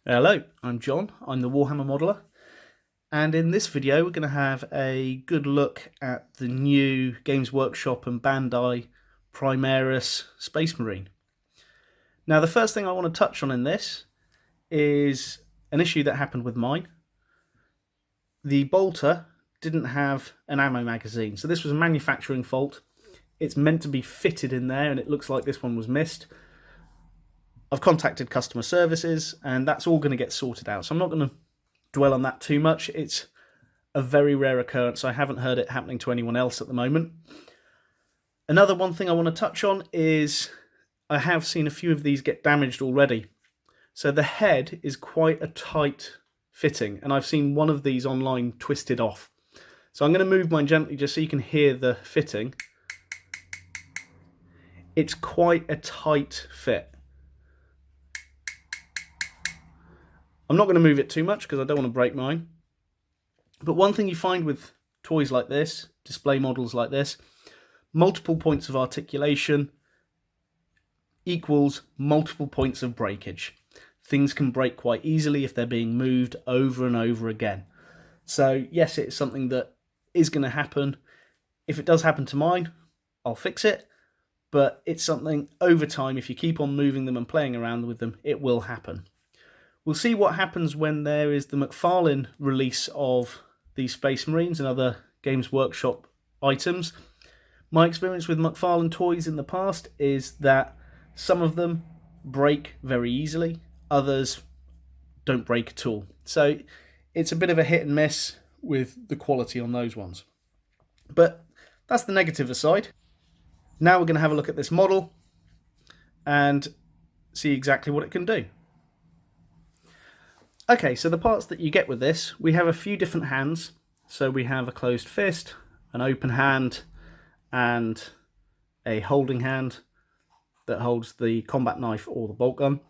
Hello, I'm John, I'm the Warhammer modeler, and in this video we're going to have a good look at the new Games Workshop and Bandai Primaris Space Marine. Now the first thing I want to touch on in this is an issue that happened with mine. The bolter didn't have an ammo magazine, so this was a manufacturing fault. It's meant to be fitted in there and it looks like this one was missed. I've contacted customer services and that's all going to get sorted out. So I'm not going to dwell on that too much. It's a very rare occurrence. I haven't heard it happening to anyone else at the moment. Another one thing I want to touch on is I have seen a few of these get damaged already. So the head is quite a tight fitting and I've seen one of these online twisted off. So I'm going to move mine gently just so you can hear the fitting. It's quite a tight fit. I'm not going to move it too much because I don't want to break mine. But one thing you find with toys like this, display models like this, multiple points of articulation equals multiple points of breakage. Things can break quite easily if they're being moved over and over again. So yes, it's something that is going to happen. If it does happen to mine, I'll fix it. But it's something over time, if you keep on moving them and playing around with them, it will happen. We'll see what happens when there is the McFarlane release of these Space Marines and other Games Workshop items. My experience with McFarlane toys in the past is that some of them break very easily, others don't break at all. So it's a bit of a hit and miss with the quality on those ones. But that's the negative aside. Now we're going to have a look at this model and see exactly what it can do. Okay, so the parts that you get with this, we have a few different hands. So we have a closed fist, an open hand, and a holding hand that holds the combat knife or the bolt gun.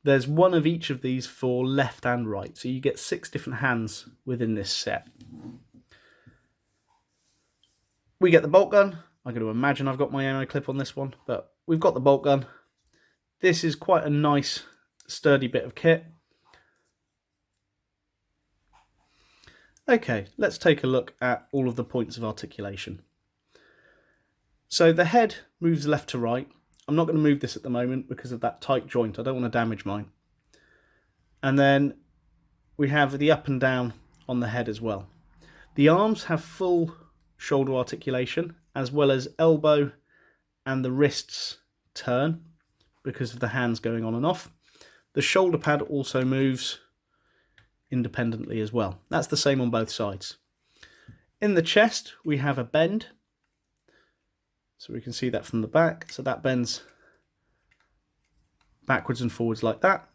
There's one of each of these for left and right, so you get 6 different hands within this set. We get the bolt gun. I'm going to imagine I've got my ammo clip on this one, but we've got the bolt gun. This is quite a nice, sturdy bit of kit. Okay, let's take a look at all of the points of articulation. So the head moves left to right. I'm not going to move this at the moment because of that tight joint. I don't want to damage mine. And then we have the up and down on the head as well. The arms have full shoulder articulation as well as elbow and the wrists turn because of the hands going on and off. The shoulder pad also moves independently as well. That's the same on both sides. In the chest we have a bend, so we can see that from the back, so that bends backwards and forwards like that.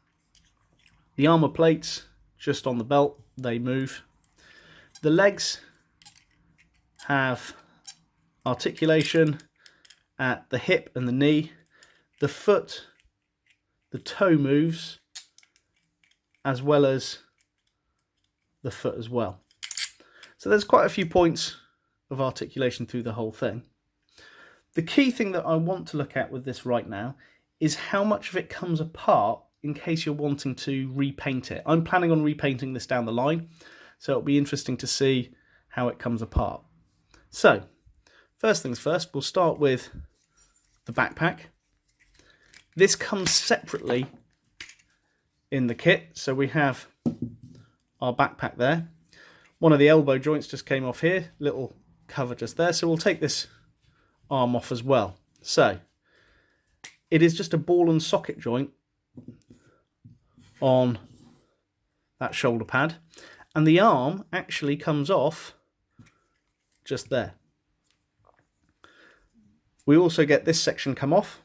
The armor plates just on the belt, they move. The legs have articulation at the hip and the knee. The foot, the toe moves as well as the foot as well. So there's quite a few points of articulation through the whole thing. The key thing that I want to look at with this right now is how much of it comes apart in case you're wanting to repaint it. I'm planning on repainting this down the line, so it'll be interesting to see how it comes apart. So first things first, we'll start with the backpack. This comes separately in the kit, so we have our backpack there. One of the elbow joints just came off here, little cover just there, so we'll take this arm off as well. So it is just a ball and socket joint on that shoulder pad, and the arm actually comes off just there. We also get this section come off,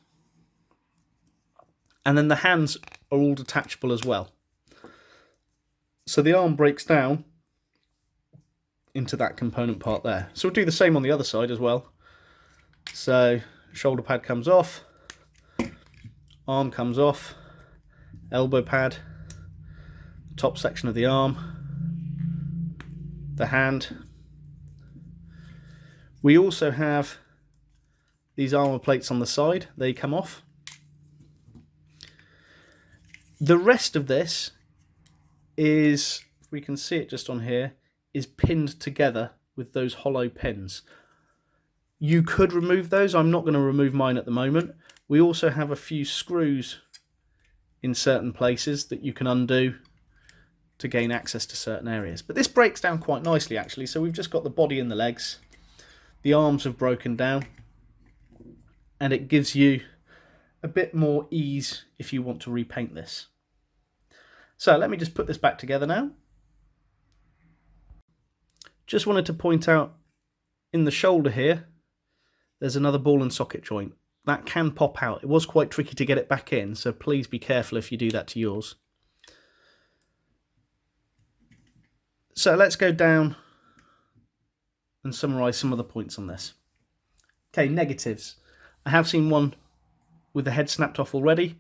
and then the hands are all detachable as well. So the arm breaks down into that component part there. So we'll do the same on the other side as well. So shoulder pad comes off, arm comes off, elbow pad, top section of the arm, the hand. We also have these armor plates on the side, they come off. The rest of this is, if we can see it just on here, is pinned together with those hollow pins. You could remove those. I'm not going to remove mine at the moment. We also have a few screws in certain places that you can undo to gain access to certain areas. But this breaks down quite nicely actually. So we've just got the body and the legs. The arms have broken down, and it gives you a bit more ease if you want to repaint this. So let me just put this back together now. Just wanted to point out in the shoulder here, there's another ball and socket joint. That can pop out. It was quite tricky to get it back in, so please be careful if you do that to yours. So let's go down and summarise some of the points on this. Okay, negatives. I have seen one with the head snapped off already.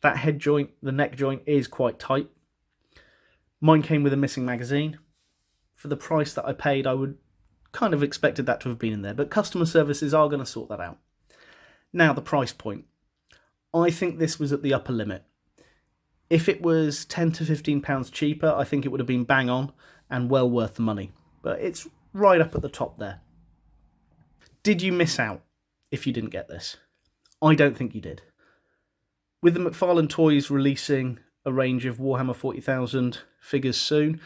That head joint, the neck joint, is quite tight. Mine came with a missing magazine. For the price that I paid, I would kind of expected that to have been in there, but customer services are going to sort that out. Now, the price point. I think this was at the upper limit. If it was £10 to £15 cheaper, I think it would have been bang on and well worth the money. But it's right up at the top there. Did you miss out if you didn't get this? I don't think you did. With the McFarlane Toys releasing a range of Warhammer 40,000 figures soon,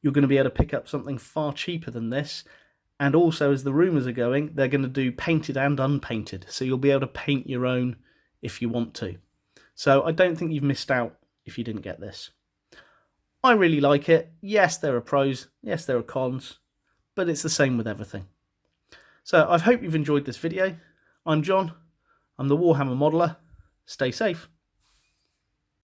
you're going to be able to pick up something far cheaper than this. And also, as the rumours are going, they're going to do painted and unpainted. So you'll be able to paint your own if you want to. So I don't think you've missed out if you didn't get this. I really like it. Yes, there are pros. Yes, there are cons. But it's the same with everything. So I hope you've enjoyed this video. I'm John. I'm the Warhammer Modeller. Stay safe.